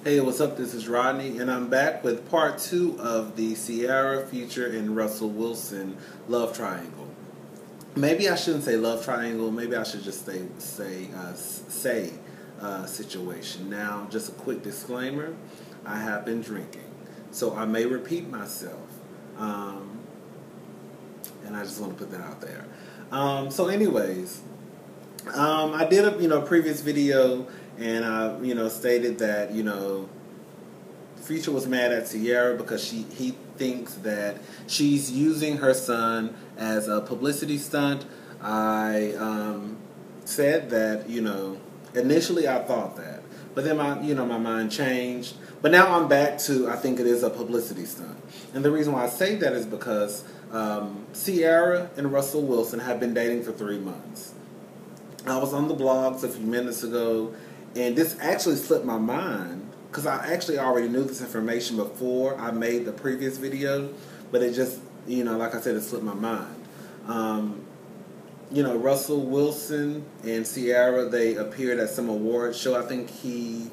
Hey, what's up? This is Rodney, and I'm back with part 2 of the Ciara feature and Russell Wilson love triangle. Maybe I shouldn't say love triangle. Maybe I should just say situation. Now, just a quick disclaimer: I have been drinking, so I may repeat myself, and I just want to put that out there. Anyways, I did a previous video, and I stated that Future was mad at Ciara because he thinks that she's using her son as a publicity stunt. I said that initially I thought that, but then my mind changed. But now I'm back to I think it is a publicity stunt, and the reason why I say that is because Ciara and Russell Wilson have been dating for 3 months. I was on the blogs a few minutes ago, and this actually slipped my mind because I actually already knew this information before I made the previous video, but it just, like I said, it slipped my mind. Russell Wilson and Ciara, they appeared at some award show. I think he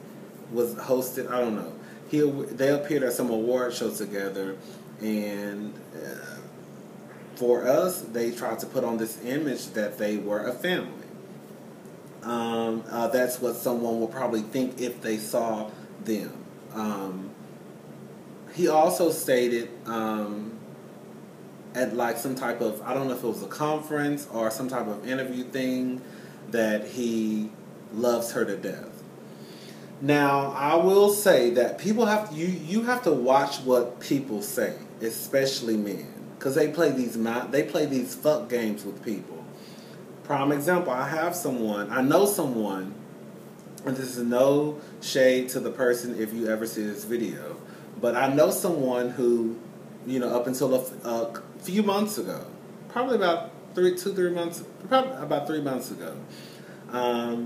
was hosted, I don't know. They appeared at some award show together, and for us, they tried to put on this image that they were a family. That's what someone will probably think if they saw them. He also stated at like some type of, I don't know if it was a conference or some type of interview thing, that he loves her to death. Now, I will say that people you have to watch what people say, especially men, because they play these fuck games with people. Prime example, I know someone, and this is no shade to the person if you ever see this video, but I know someone who, up until a few months ago, probably about 3 months ago,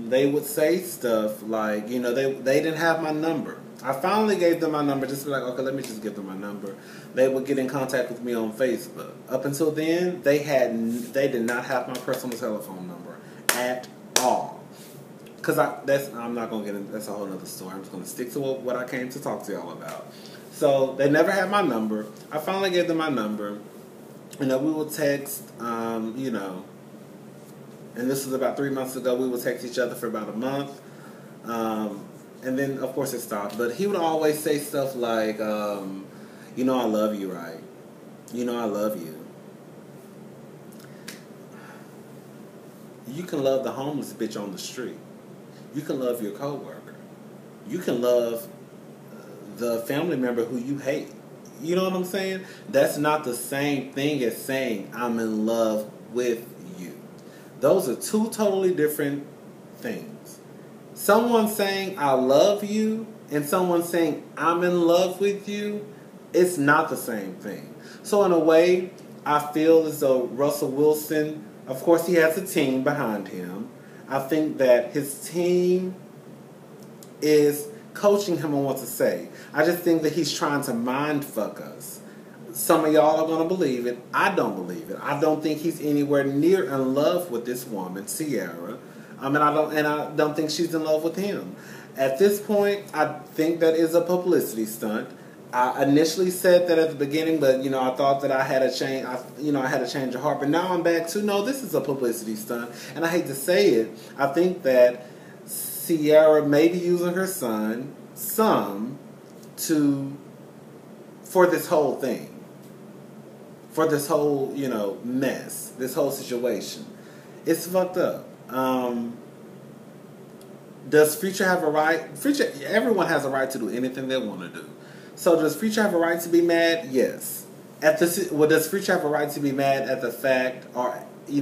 they would say stuff like, they didn't have my number. I finally gave them my number, just to be like, okay, let me just give them my number. They would get in contact with me on Facebook. Up until then, they did not have my personal telephone number at all. Because I'm not going to get into, that's a whole other story. I'm just going to stick to what I came to talk to y'all about. So, they never had my number. I finally gave them my number. We would text, and this was about 3 months ago. We would text each other for about a month. And then, of course, it stopped. But he would always say stuff like, I love you, right? I love you. You can love the homeless bitch on the street. You can love your coworker. You can love the family member who you hate. You know what I'm saying? That's not the same thing as saying I'm in love with you. Those are two totally different things. Someone saying I love you and someone saying I'm in love with you, it's not the same thing. So in a way, I feel as though Russell Wilson, of course he has a team behind him. I think that his team is coaching him on what to say. I just think that he's trying to mind fuck us. Some of y'all are going to believe it. I don't believe it. I don't think he's anywhere near in love with this woman, Ciara. I don't think she's in love with him. At this point, I think that is a publicity stunt. I initially said that at the beginning, but I thought that I had a change. I had a change of heart. But now I'm back to no. This is a publicity stunt, and I hate to say it. I think that Ciara may be using her son for this whole thing, for this whole mess, this whole situation. It's fucked up. Does Future have a right? Everyone has a right to do anything they want to do. So does Future have a right to be mad? Yes. Does Future have a right to be mad at the fact, or he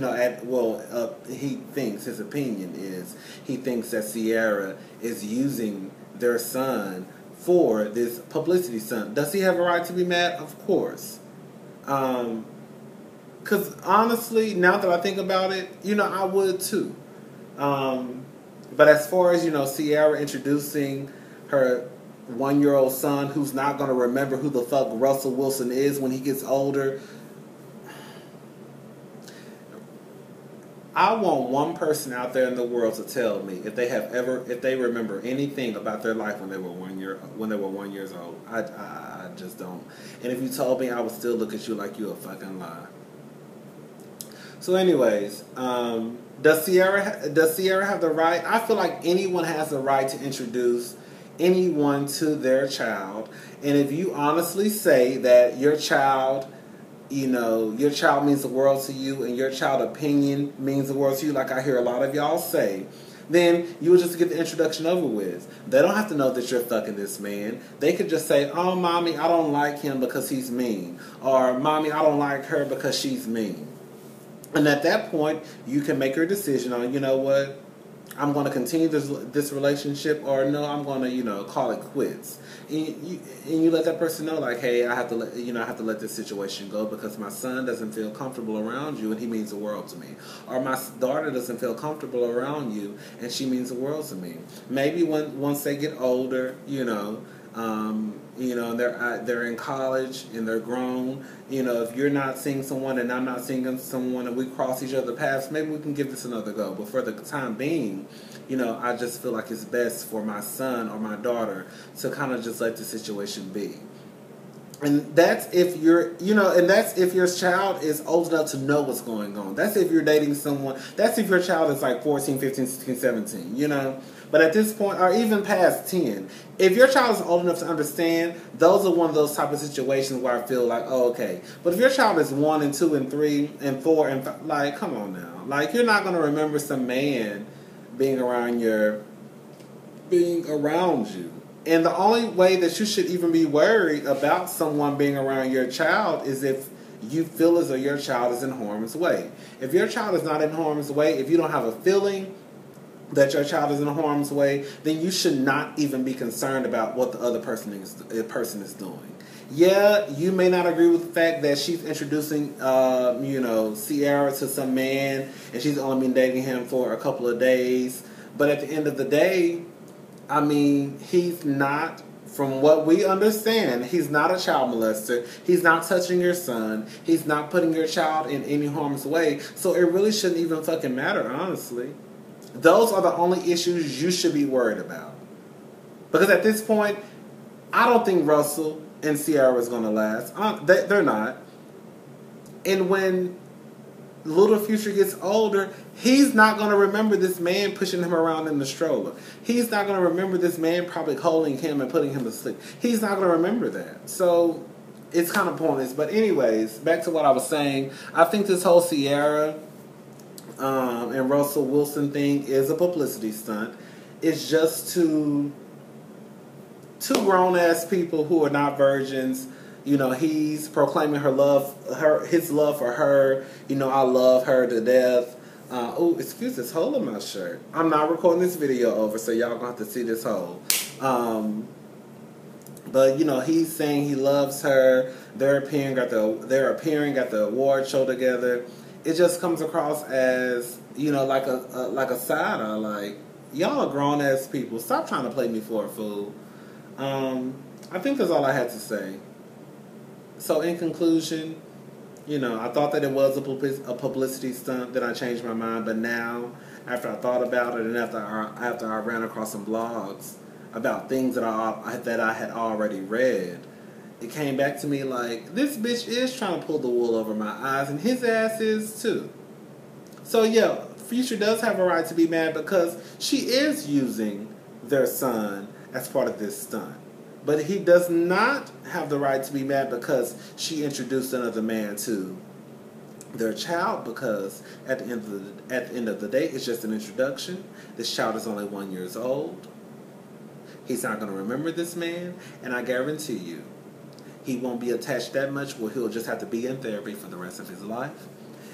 thinks, his opinion is, he thinks that Ciara is using their son for this publicity stunt. Does he have a right to be mad? Of course. Because honestly, now that I think about it, I would too. But as far as, Ciara introducing her 1-year-old son who's not going to remember who the fuck Russell Wilson is when he gets older, I want one person out there in the world to tell me if they remember anything about their life when they were 1 years old. I just don't. And if you told me, I would still look at you like you a fucking lie. So, anyways, does Ciara have the right? I feel like anyone has the right to introduce anyone to their child, and if you honestly say that your child means the world to you, and your child opinion means the world to you, like I hear a lot of y'all say, then you would just get the introduction over with. They don't have to know that you're fucking this man. They could just say, oh, mommy, I don't like him because he's mean. Or, mommy, I don't like her because she's mean. And at that point, you can make your decision on, you know what, I'm going to continue this relationship, or no, I'm going to, call it quits. And you let that person know, like, hey, I have to let this situation go because my son doesn't feel comfortable around you, and he means the world to me. Or my daughter doesn't feel comfortable around you, and she means the world to me. Maybe once they get older, they're in college and they're grown. If you're not seeing someone and I'm not seeing someone and we cross each other's paths, maybe we can give this another go. But for the time being, I just feel like it's best for my son or my daughter to kind of just let the situation be. And that's if your child is old enough to know what's going on. That's if you're dating someone. That's if your child is like 14, 15, 16, 17, But at this point, or even past 10, if your child is old enough to understand, those are one of those type of situations where I feel like, oh, okay. But if your child is 1 and 2 and 3 and 4 and 5, like, come on now. Like, you're not going to remember some man being around you. And the only way that you should even be worried about someone being around your child is if you feel as though your child is in harm's way. If your child is not in harm's way, if you don't have a feeling that your child is in harm's way, then you should not even be concerned about what the other person is doing. Yeah, you may not agree with the fact that she's introducing, Ciara to some man, and she's only been dating him for a couple of days. But at the end of the day, I mean, he's not, from what we understand, he's not a child molester. He's not touching your son. He's not putting your child in any harm's way. So it really shouldn't even fucking matter, honestly. Those are the only issues you should be worried about. Because at this point, I don't think Russell and Ciara is going to last. They're not. And when little Future gets older, he's not going to remember this man pushing him around in the stroller. He's not going to remember this man probably holding him and putting him to sleep. He's not going to remember that. So it's kind of pointless. But anyways, back to what I was saying. I think this whole Ciara and Russell Wilson thing is a publicity stunt. It's just two grown-ass people who are not virgins. He's proclaiming his love for her. I love her to death. Excuse this hole in my shirt. I'm not recording this video over, so y'all gonna have to see this hole. But he's saying he loves her. They're appearing at the award show together. It just comes across as like a side eye. Like, y'all are grown ass people. Stop trying to play me for a fool. I think that's all I had to say. So in conclusion, I thought that it was a publicity stunt. Then I changed my mind. But now, after I thought about it, and after I ran across some blogs about things that I had already read, it came back to me like, this bitch is trying to pull the wool over my eyes, and his ass is too. So yeah, Future does have a right to be mad because she is using their son as part of this stunt. But he does not have the right to be mad because she introduced another man to their child, because at the end of the day, it's just an introduction. This child is only 1 year old. He's not going to remember this man, and I guarantee you, he won't be attached that much where he'll just have to be in therapy for the rest of his life.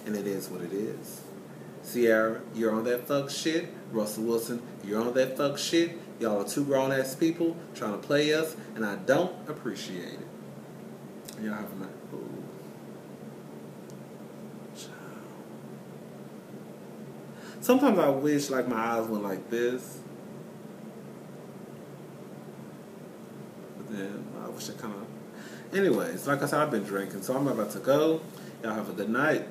And it is what it is. Ciara, you're on that fuck shit. Russell Wilson, you're on that fuck shit. Y'all are two grown-ass people trying to play us, and I don't appreciate it. Y'all have a night. Sometimes I wish like my eyes went like this. But then I wish I kind of... Anyways, like I said, I've been drinking, so I'm about to go. Y'all have a good night.